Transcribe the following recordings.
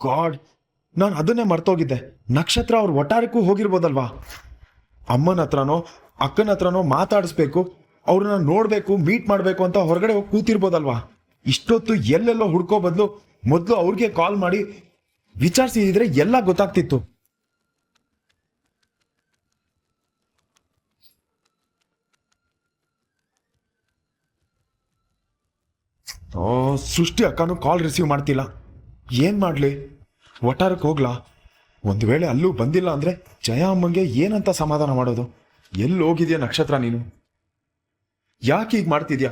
God, ನಾನು ಅದನ್ನೇ ಮರ್ತೋಗಿದ್ದೆ. ನಕ್ಷತ್ರ ಅವ್ರ ಒಟ್ಟಾರಕ್ಕೂ ಹೋಗಿರ್ಬೋದಲ್ವಾ? ಅಮ್ಮನ ಹತ್ರನೋ ಅಕ್ಕನ ಹತ್ರನೋ ಮಾತಾಡಿಸ್ಬೇಕು, ಅವ್ರನ್ನ ನೋಡ್ಬೇಕು, ಮೀಟ್ ಮಾಡ್ಬೇಕು ಅಂತ ಹೊರಗಡೆ ಹೋಗಿ ಕೂತಿರ್ಬೋದಲ್ವಾ? ಇಷ್ಟೊತ್ತು ಎಲ್ಲೆಲ್ಲೋ ಹುಡ್ಕೋ ಬದಲು ಮೊದಲು ಅವ್ರಿಗೆ ಕಾಲ್ ಮಾಡಿ ವಿಚಾರಿಸಿದ್ರೆ ಎಲ್ಲ ಗೊತ್ತಾಗ್ತಿತ್ತು. ಓ, ಸೃಷ್ಟಿ ಅಕ್ಕನೂ ಕಾಲ್ ರಿಸೀವ್ ಮಾಡ್ತಿಲ್ಲ. ಏನ್ ಮಾಡ್ಲಿ? ಒಟ್ಟಾರಕ್ಕೆ ಹೋಗ್ಲಾ? ಒಂದು ವೇಳೆ ಅಲ್ಲೂ ಬಂದಿಲ್ಲ ಅಂದ್ರೆ ಜಯ ಅಮ್ಮಂಗೆ ಏನಂತ ಸಮಾಧಾನ ಮಾಡೋದು? ಎಲ್ಲಿ ಹೋಗಿದ್ಯಾ ನಕ್ಷತ್ರ ನೀನು? ಯಾಕೆ ಹೀಗೆ ಮಾಡ್ತಿದ್ಯಾ?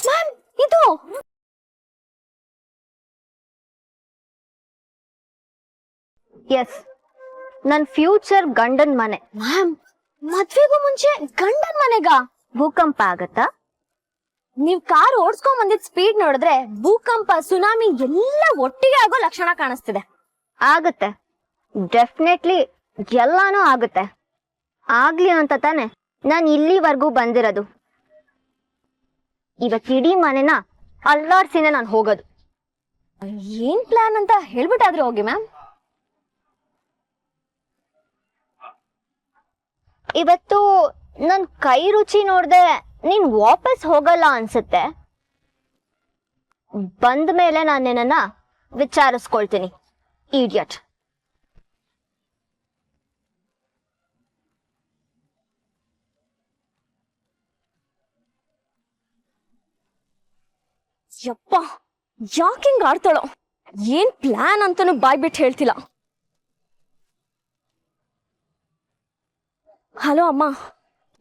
ಮ್ಯಾಮ್, ಇದು ಎಸ್, ನನ್ ಫ್ಯೂಚರ್ ಗಂಡನ್ ಮನೆ. ಮ್ಯಾಮ್, ಮದ್ವೆಗೂ ಮುಂಚೆ ಗಂಡನ್ ಮನೆಗ ಭೂಕಂಪ ಆಗತ್ತಾ? ನೀವ್ ಕಾರ್ ಓಡಿಸ್ಕೊಂಡ್ ಬಂದಿದ್ ಸ್ಪೀಡ್ ನೋಡಿದ್ರೆ ಭೂಕಂಪ, ಸುನಾಮಿ ಎಲ್ಲ ಒಟ್ಟಿಗೆ ಆಗೋ ಲಕ್ಷಣ ಕಾಣಿಸ್ತಿದೆ. ಆಗತ್ತೆ, ಡೆಫಿನೆಟ್ಲಿ ಎಲ್ಲಾನು ಆಗುತ್ತೆ. ಆಗ್ಲಿ ಅಂತ ತಾನೆ ನಾನು ಇಲ್ಲಿವರೆಗೂ ಬಂದಿರೋದು. ಇವತ್ತಿಡೀ ಮನೆನ ಅಲ್ಲಾಡ್ಸಿನೇ ನಾನು ಹೋಗೋದು. ಏನ್ ಪ್ಲಾನ್ ಅಂತ ಹೇಳ್ಬಿಟ್ಟಾದ್ರೆ ಹೋಗಿ ಮ್ಯಾಮ್. ಇವತ್ತು ನನ್ ಕೈ ರುಚಿ ನೋಡ್ದೆ ನೀನ್ ವಾಪಸ್ ಹೋಗಲ್ಲ ಅನ್ಸುತ್ತೆ. ಬಂದ ಮೇಲೆ ನಾನು ನಿನ್ನನ್ನ ವಿಚಾರಿಸ್ಕೊಳ್ತೀನಿ, ಇಡಿಯಟ್. ಯಪ್ಪ, ಯಾಕೆ ಹಿಂಗ್ ಆಡ್ತಾಳೋ? ಏನ್ ಪ್ಲಾನ್ ಅಂತಾನು ಬಾಯ್ಬಿಟ್ಟು ಹೇಳ್ತಿಲ್ಲ. ಹಲೋ ಅಮ್ಮ,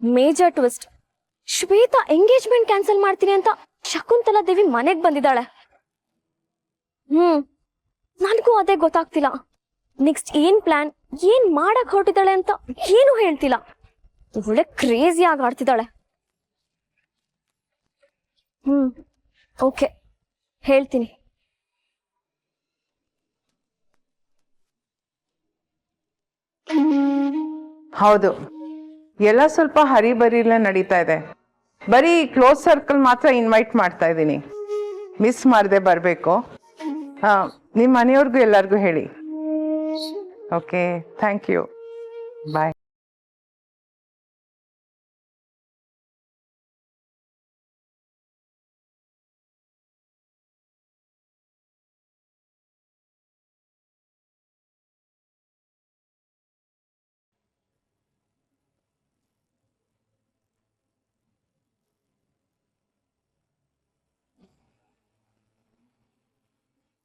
major twist. Shweta engagement cancel ಮಾಡ್ತೀನಿ ಅಂತ ಶಕುಂತಲಾ ದೇವಿ ಮನೆಗ್ ಬಂದಿದ್ದಾಳೆ. ನನಗೂ ಅದೇ ಗೊತ್ತಾಗ್ತಿಲ್ಲ. ನೆಕ್ಸ್ಟ್ ಏನ್ ಪ್ಲಾನ್, ಏನ್ ಮಾಡಕ್ ಹೊರಟಿದ್ದಾಳೆ ಅಂತ ಏನು ಹೇಳ್ತಿಲ್ಲ. ಒಳ್ಳೆ ಕ್ರೇಜಿ ಆಗಿ ಆಡ್ತಿದ್ದಾಳೆ. ಓಕೆ, ಹೇಳ್ತೀನಿ. ಹೌದು, ಎಲ್ಲ ಸ್ವಲ್ಪ ಹರಿಬರಿಲೇ ನಡೀತಾ ಇದೆ. ಬರೀ ಕ್ಲೋಸ್ ಸರ್ಕಲ್ ಮಾತ್ರ ಇನ್ವೈಟ್ ಮಾಡ್ತಾ ಇದ್ದೀನಿ. ಮಿಸ್ ಮಾಡದೆ ಬರಬೇಕು. ನಿಮ್ಮ ಮನೆಯವ್ರಿಗೂ ಎಲ್ಲರಿಗೂ ಹೇಳಿ. Okay, thank you, bye.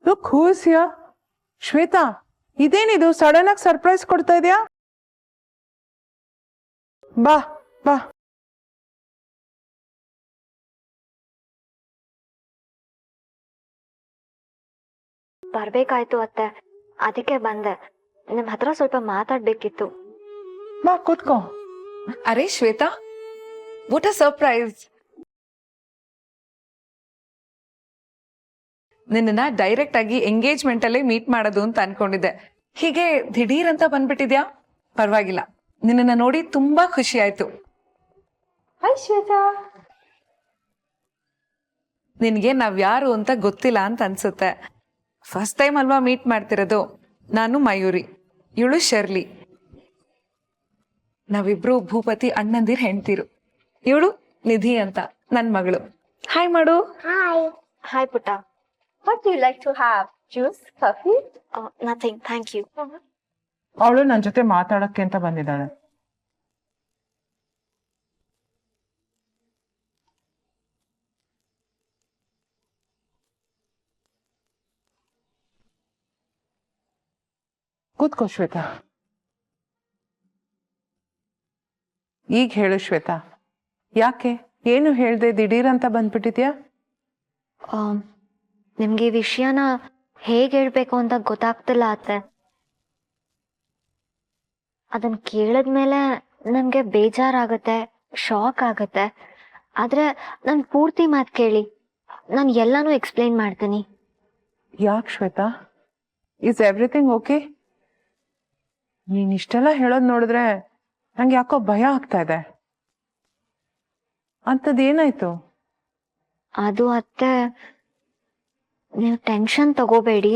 Look, who is here? Shweta, ಇದೇನಿದು ಸಡನ್ ಆಗಿ ಸರ್ಪ್ರೈಸ್ ಕೊಡ್ತಾ ಇದೆಯಾ? ಬಾ ಬಾ. ಬರ್ಬೇಕಾಯ್ತು ಅತ್ತೆ, ಅದಕ್ಕೆ ಬಂದೆ. ನಿಮ್ ಹತ್ರ ಸ್ವಲ್ಪ ಮಾತಾಡ್ಬೇಕಿತ್ತು. ಬಾ ಕೂತ್ಕೋ. ಅರೆ ಶ್ವೇತಾ, ವಾಟ್ ಅ ಸರ್ಪ್ರೈಸ್. ನಿನ್ನ ಡೈರೆಕ್ಟ್ ಆಗಿ ಎಂಗೇಜ್ಮೆಂಟ್ ಅಲ್ಲೇ ಮೀಟ್ ಮಾಡೋದು ಅಂತ ಅನ್ಕೊಂಡಿದ್ದೆ. ಹೀಗೆ ದಿಢೀರ್ ಅಂತ ಬಂದ್ಬಿಟ್ಟಿದ್ಯಾ? ಪರವಾಗಿಲ್ಲ, ನಿನ್ನ ನೋಡಿ ತುಂಬಾ ಖುಷಿ ಆಯ್ತು. ಹಾಯ್ ಶ್ವೇತಾ. ನಿನ್ಗೆ ನಾವ್ ಯಾರು ಅಂತ ಗೊತ್ತಿಲ್ಲ ಅಂತ ಅನ್ಸುತ್ತೆ. ಫಸ್ಟ್ ಟೈಮ್ ಅಲ್ವಾ ಮೀಟ್ ಮಾಡ್ತಿರೋದು. ನಾನು ಮಯೂರಿ, ಇವಳು ಶರ್ಲಿ. ನಾವಿಬ್ರು ಭೂಪತಿ ಅಣ್ಣಂದಿರ್ ಹೆಣ್ತಿರು. ಇವಳು ನಿಧಿ ಅಂತ ನನ್ ಮಗಳು. ಹಾಯ್ ಮಾಡು. ಹಾಯ್ ಪುಟ್ಟ. What do you like to have? Juice? Coffee? Nothing, thank you. ಅವಳು ನನ್ನ ಜೊತೆ ಮಾತಾಡಕ್ಕೆ ಅಂತ ಬಂದಿದ್ದಾಳೆ. ಕೂತ್ಕೋ ಶ್ವೇತಾ. ಈಗ ಹೇಳು ಶ್ವೇತಾ, ಯಾಕೆ ಏನು ಹೇಳ್ದೆ ದಿಢೀರ್ ಅಂತ ಬಂದ್ಬಿಟ್ಟಿದ್ಯಾ? ನಿಮ್ಗೆ ಈ ವಿಷಯನ ಹೇಗೆ ಹೇಳ್ಬೇಕು ಅಂತ ಗೊತ್ತಾಗ್ತಿಲ್ಲ ಅತ್ತೆ. ಅದನ್ನ ಕೇಳಿದ್ಮೇಲೆ ನಮ್ಗೆ ಬೇಜಾರಾಗತ್ತೆ, ಶಾಕ್ ಆಗತ್ತೆ. ಆದ್ರೆ ನನ್ ಪೂರ್ತಿ ಮಾತು ಕೇಳಿ, ನಾನು ಎಲ್ಲಾನು ಎಕ್ಸ್ಪ್ಲೈನ್ ಮಾಡ್ತೀನಿ. ಯಾಕೆ ಶ್ವೇತಾ, ಇಸ್ ಎವ್ರಿಥಿಂಗ್ ಓಕೆ? ನೀನ್ ಇಷ್ಟೆಲ್ಲ ಹೇಳೋದ್ ನೋಡಿದ್ರೆ ನಂಗೆ ಯಾಕೋ ಭಯ ಆಗ್ತಾ ಇದೆ. ಅಂಥದ್ದೇನಾಯ್ತು? ಅದು ಅತ್ತೆ, ನೀವು ಟೆನ್ಷನ್ ತಗೋಬೇಡಿ.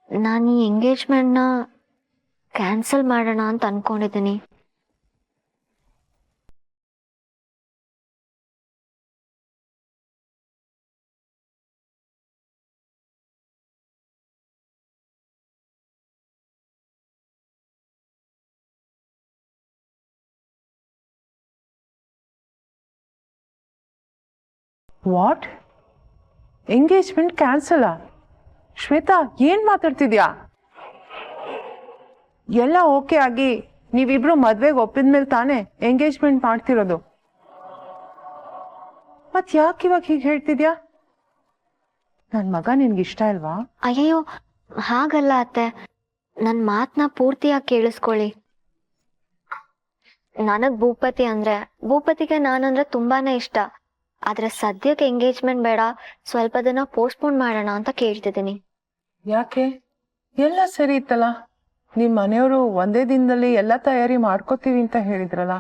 ನಾನು ಈ ಎಂಗೇಜ್ಮೆಂಟ್ನ ಕ್ಯಾನ್ಸಲ್ ಮಾಡೋಣ ಅಂತ ಅನ್ಕೊಂಡಿದ್ದೀನಿ. ವಾಟ್? Engagement cancel? ಶ್ವೇತಾ, ಏನ್ ಮಾತಾಡ್ತಿದ್ಯಾ? ಎಲ್ಲ ಓಕೆ ಆಗಿ ನೀವಿಬ್ರು ಮದ್ವೆಗೆ ಒಪ್ಪಿದ್ಮೇಲೆ ತಾನೇ ಎಂಗೇಜ್ಮೆಂಟ್ ಮಾಡ್ತಿರೋದು. ಮತ್ ಯಾಕೆ ಇವಾಗ ಹೀಗೆ ಹೇಳ್ತಿದ್ಯಾ? ನನ್ ಮಗ ನಿನ್ಗೆ ಇಷ್ಟ ಇಲ್ವಾ? ಅಯ್ಯಯ್ಯೋ, ಹಾಗಲ್ಲ ಅತ್ತೆ, ನನ್ನ ಮಾತನ್ನ ಪೂರ್ತಿಯಾಗಿ ಕೇಳಿಸ್ಕೊಳ್ಳಿ. ನನಗ್ ಭೂಪತಿಗೆ ನಾನಂದ್ರೆ ತುಂಬಾನೇ ಇಷ್ಟ. ಆದ್ರೆ ಸದ್ಯಕ್ಕೆ ಎಂಗೇಜ್ಮೆಂಟ್ ಬೇಡ, ಸ್ವಲ್ಪ ದಿನ ಪೋಸ್ಟ್ಪೋನ್ ಮಾಡೋಣ ಅಂತ ಕೇಳ್ತಿದ್ದೀನಿ. ಯಾಕೆ? ಎಲ್ಲ ಸರಿ ಇತ್ತಲ್ಲ. ನಿಮ್ ಮನೆಯವರು ಒಂದೇ ದಿನದಲ್ಲಿ ಎಲ್ಲ ತಯಾರಿ ಮಾಡ್ಕೋತೀವಿ ಅಂತ ಹೇಳಿದ್ರಲ್ಲ,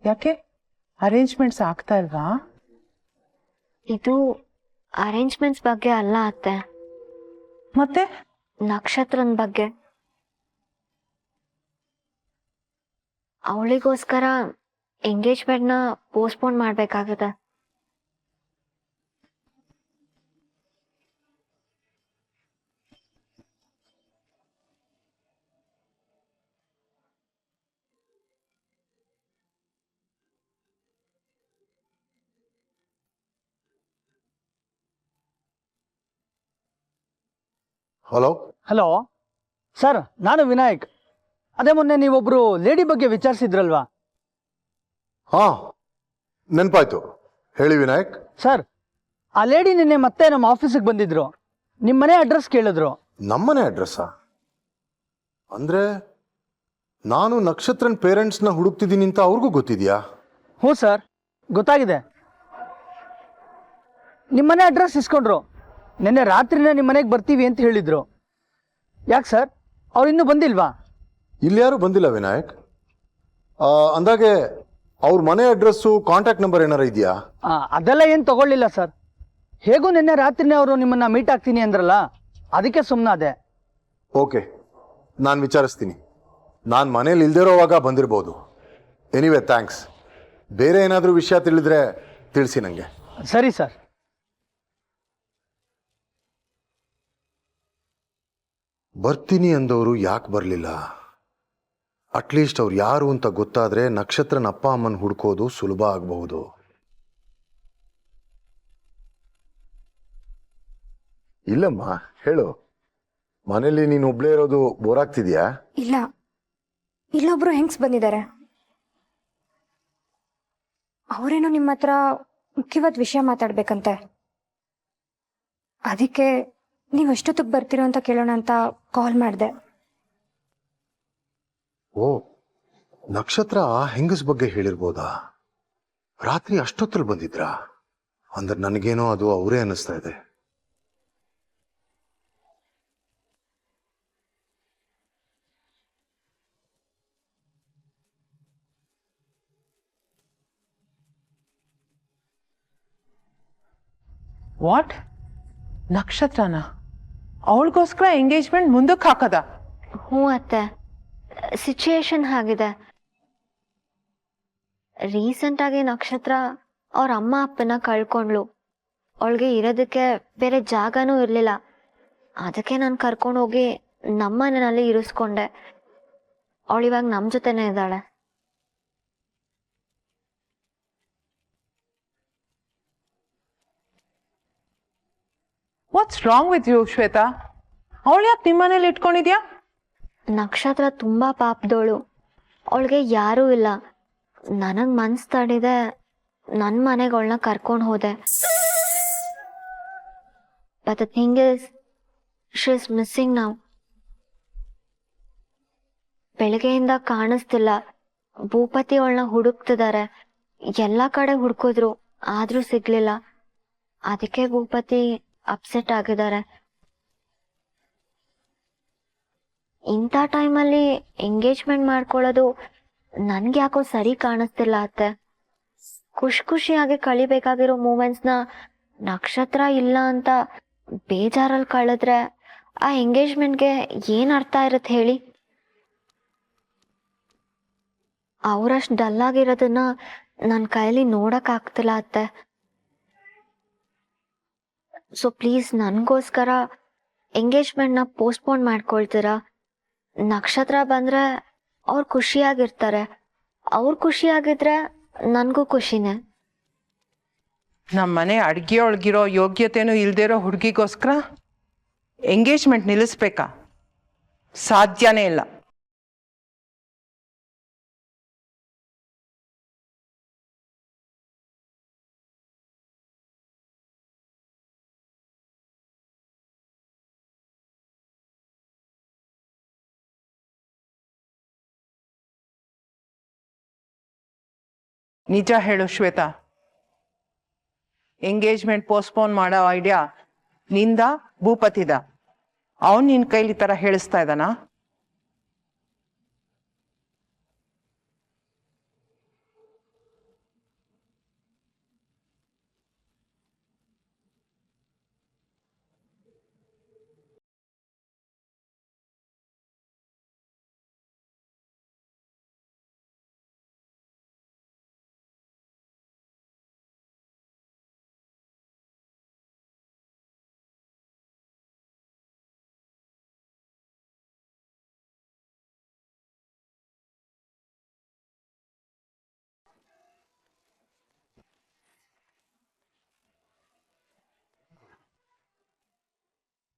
ಯಾಕೆ ಅರೇಂಜ್ಮೆಂಟ್ಸ್ ಆಗ್ತಾ ಇಲ್ವಾ? ಇದು ಅರೇಂಜ್ಮೆಂಟ್ಸ್ ಬಗ್ಗೆ ಅಲ್ಲ ಅತ್ತೆ, ಮತ್ತೆ ನಕ್ಷತ್ರನ್ ಬಗ್ಗೆ. ಅವಳಿಗೋಸ್ಕರ ಎಂಗೇಜ್ಮೆಂಟ್ನ ಪೋಸ್ಟ್ಪೋನ್ ಮಾಡ್ಬೇಕಾಗಿದೆ. ಹಲೋ ಹಲೋ ಸರ್, ನಾನು ವಿನಾಯಕ್. ಅದೇ ಮೊನ್ನೆ ನೀವೊಬ್ರು ಲೇಡಿ ಬಗ್ಗೆ ವಿಚಾರಿಸಿದ್ರಲ್ವಾ? ಹಾ, ನೆನಪಾಯ್ತು. ಹೇಳಿ ವಿನಾಯಕ್. ಸರ್, ಆ ಲೇಡಿ ನಿನ್ನೆ ಮತ್ತೆ ನಮ್ಮ ಆಫೀಸಿಗೆ ಬಂದಿದ್ರು. ನಿಮ್ಮ ಮನೆ ಅಡ್ರೆಸ್ ಕೇಳಿದ್ರು. ನಮ್ಮನೆ ಅಡ್ರೆಸ್ಸಾ? ಅಂದ್ರೆ ನಾನು ನಕ್ಷತ್ರನ್ ಪೇರೆಂಟ್ಸ್ನ ಹುಡುಕ್ತಿದ್ದೀನಿ ಅಂತ ಅವ್ರಿಗೂ ಗೊತ್ತಿದ್ಯಾ? ಹ್ಞೂ ಸರ್, ಗೊತ್ತಾಗಿದೆ. ನಿಮ್ಮ ಮನೆ ಅಡ್ರೆಸ್ ಇಸ್ಕೊಂಡ್ರು. ನಿನ್ನೆ ರಾತ್ರಿನೇ ನಿಮ್ಮ ಮನೆಗೆ ಬರ್ತೀವಿ ಅಂತ ಹೇಳಿದ್ರು. ಯಾಕೆ ಸರ್, ಅವ್ರು ಇನ್ನೂ ಬಂದಿಲ್ವಾ? ಇಲ್ಲಿ ಯಾರು ಬಂದಿಲ್ಲ ವಿನಾಯಕ್. ಅಂದಾಗೆ ಅವ್ರ ಮನೆ ಅಡ್ರೆಸ್ಸು, ಕಾಂಟ್ಯಾಕ್ಟ್ ನಂಬರ್ ಏನಾರ ಇದೆಯಾ? ಅದೆಲ್ಲ ಏನು ತಗೊಳ್ಳಿಲ್ಲ ಸರ್. ಹೇಗೂ ನಿನ್ನೆ ರಾತ್ರಿನೇ ಅವರು ನಿಮ್ಮನ್ನ ಮೀಟ್ ಆಗ್ತೀನಿ ಅಂದ್ರಲ್ಲ, ಅದಕ್ಕೆ ಸುಮ್ಮನಾದೆ. ಓಕೆ, ನಾನು ವಿಚಾರಿಸ್ತೀನಿ. ನಾನು ಮನೇಲಿ ಇಲ್ದಿರೋವಾಗ ಬಂದಿರ್ಬೋದು. Anyway thanks. ಬೇರೆ ಏನಾದರೂ ವಿಷಯ ತಿಳಿದ್ರೆ ತಿಳಿಸಿ ನನಗೆ. ಸರಿ ಸರ್. ಬರ್ತೀನಿ ಅಂದವರು ಯಾಕೆ ಬರಲಿಲ್ಲ? ಅಟ್ಲೀಸ್ಟ್ ಅವ್ರು ಯಾರು ಅಂತ ಗೊತ್ತಾದ್ರೆ ನಕ್ಷತ್ರನ ಅಪ್ಪ ಅಮ್ಮನ ಹುಡ್ಕೋದು ಸುಲಭ ಆಗಬಹುದು. ಇಲ್ಲಮ್ಮ, ಹೇಳು. ಮನೇಲಿ ನೀನು ಒಬ್ಳೇ ಇರೋದು ಬೋರ್ ಆಗ್ತಿದ್ಯಾ? ಇಲ್ಲ, ಇಲ್ಲೊಬ್ರು ಹೆಂಗ್ಸ್ ಬಂದಿದ್ದಾರೆ. ಅವರೇನೋ ನಿಮ್ಮ ಹತ್ರ ಮುಖ್ಯವಾದ ವಿಷಯ ಮಾತಾಡ್ಬೇಕಂತೆ. ಅದಕ್ಕೆ ನೀವು ಎಷ್ಟೊತ್ತಿಗೆ ಬರ್ತೀರೋ ಅಂತ ಕೇಳೋಣ ಅಂತ ಕಾಲ್ ಮಾಡಿದೆ. ಓ, ನಕ್ಷತ್ರ ಆ ಹೆಂಗಸ್ ಬಗ್ಗೆ ಹೇಳಿರ್ಬೋದಾ? ರಾತ್ರಿ ಅಷ್ಟೊತ್ತಲ್ಲಿ ಬಂದಿದ್ರಾ? ಅಂದ್ರೆ ನನಗೇನೋ ಅದು ಅವರೇ ಅನ್ನಿಸ್ತಾ ಇದೆ. ವಾಟ್? ನಕ್ಷತ್ರನ ಅವಳಿಗೋಸ್ಕರ ಎಂಗೇಜ್ಮೆಂಟ್ ಮುಂದಕ್ಕೆ ಹಾಕದ? ಹ್ಞೂ ಅತ್ತೆ, ಸಿಚುಯೇಷನ್ ಆಗಿದೆ. ರೀಸೆಂಟ್ ಆಗಿ ನಕ್ಷತ್ರ ಅವ್ರ ಅಮ್ಮ ಅಪ್ಪನ ಕಳ್ಕೊಂಡ್ಲು. ಅವಳಿಗೆ ಇರೋದಕ್ಕೆ ಬೇರೆ ಜಾಗನೂ ಇರಲಿಲ್ಲ. ಅದಕ್ಕೆ ನಾನು ಕರ್ಕೊಂಡು ಹೋಗಿ ನಮ್ಮ ಮನೆಯಲ್ಲಿ ಇರಿಸ್ಕೊಂಡೆ. ಅವಳಿವಾಗ ನಮ್ಮ ಜೊತೆನೇ ಇದ್ದಾಳೆ. What's wrong with you Shweta? ಅವಳು ಯಾಕೆ ನಿಮ್ಮ ಮನೇಲಿ ಇಟ್ಕೊಂಡಿದ್ಯಾ? ನಕ್ಷತ್ರ ತುಂಬಾ ಪಾಪದೋಳು. ಅವಳಿಗೆ ಯಾರೂ ಇಲ್ಲ. ನನಗೆ ಮನ್ಸು ತಡಿದೆ, ನನ್ನ ಮನೆಗೆ ಅವಳನ್ನ ಕರ್ಕೊಂಡು ಹೋದೆ. But the thing is, she is missing now. ಬೆಳಗ್ಗೆಯಿಂದ ಕಾಣಿಸ್ತಿಲ್ಲ. ಭೂಪತಿ ಅವಳನ್ನ ಹುಡುಕ್ತಿದ್ದಾರೆ. ಎಲ್ಲ ಕಡೆ ಹುಡುಕಿದ್ರು, ಆದ್ರೂ ಸಿಗ್ಲಿಲ್ಲ. ಅದಕ್ಕೆ ಭೂಪತಿ ಅಪ್ಸೆಟ್ ಆಗಿದ್ದಾರೆ. ಇಂಥ ಟೈಮಲ್ಲಿ ಎಂಗೇಜ್ಮೆಂಟ್ ಮಾಡ್ಕೊಳ್ಳೋದು ನನ್ಗೆ ಯಾಕೋ ಸರಿ ಕಾಣಿಸ್ತಿಲ್ಲ ಅತ್ತೆ. ಖುಷಿಯಾಗಿ ಕಳಿಬೇಕಾಗಿರೋ ಮೂಮೆಂಟ್ಸ್ನ ನಕ್ಷತ್ರ ಇಲ್ಲ ಅಂತ ಬೇಜಾರಲ್ಲಿ ಕಳೆದ್ರೆ ಆ ಎಂಗೇಜ್ಮೆಂಟ್ಗೆ ಏನು ಅರ್ಥ ಇರುತ್ತೆ ಹೇಳಿ? ಅವರಷ್ಟು ಡಲ್ ಆಗಿರೋದನ್ನ ನನ್ನ ಕೈಯಲ್ಲಿ ನೋಡೋಕ್ಕಾಗ್ತಿಲ್ಲ ಅತ್ತೆ. ಸೊ ಪ್ಲೀಸ್ ನನಗೋಸ್ಕರ ಎಂಗೇಜ್ಮೆಂಟ್ನ ಪೋಸ್ಟ್ಪೋನ್ ಮಾಡ್ಕೊಳ್ತೀರಾ? ನಕ್ಷತ್ರ ಬಂದರೆ ಅವ್ರು ಖುಷಿಯಾಗಿರ್ತಾರೆ. ಅವ್ರು ಖುಷಿಯಾಗಿದ್ರೆ ನನಗೂ ಖುಷಿನೇ. ನಮ್ಮ ಮನೆ ಅಡುಗೆ ಒಳಗಿರೋ ಯೋಗ್ಯತೆನೂ ಇಲ್ದೇ ಇರೋ ಹುಡುಗಿಗೋಸ್ಕರ ಎಂಗೇಜ್ಮೆಂಟ್ ನಿಲ್ಲಿಸ್ಬೇಕಾ? ಸಾಧ್ಯನೇ ಇಲ್ಲ. ನಿಜ ಹೇಳು ಶ್ವೇತಾ, ಎಂಗೇಜ್ಮೆಂಟ್ ಪೋಸ್ಟ್ಪೋನ್ ಮಾಡೋ ಐಡಿಯಾ ನಿಂದ ಭೂಪತಿದ? ಅವನು ನಿನ್ನ ಕೈಲಿ ಈ ಥರ ಹೇಳಿಸ್ತಾ ಇದ್ದಾನಾ?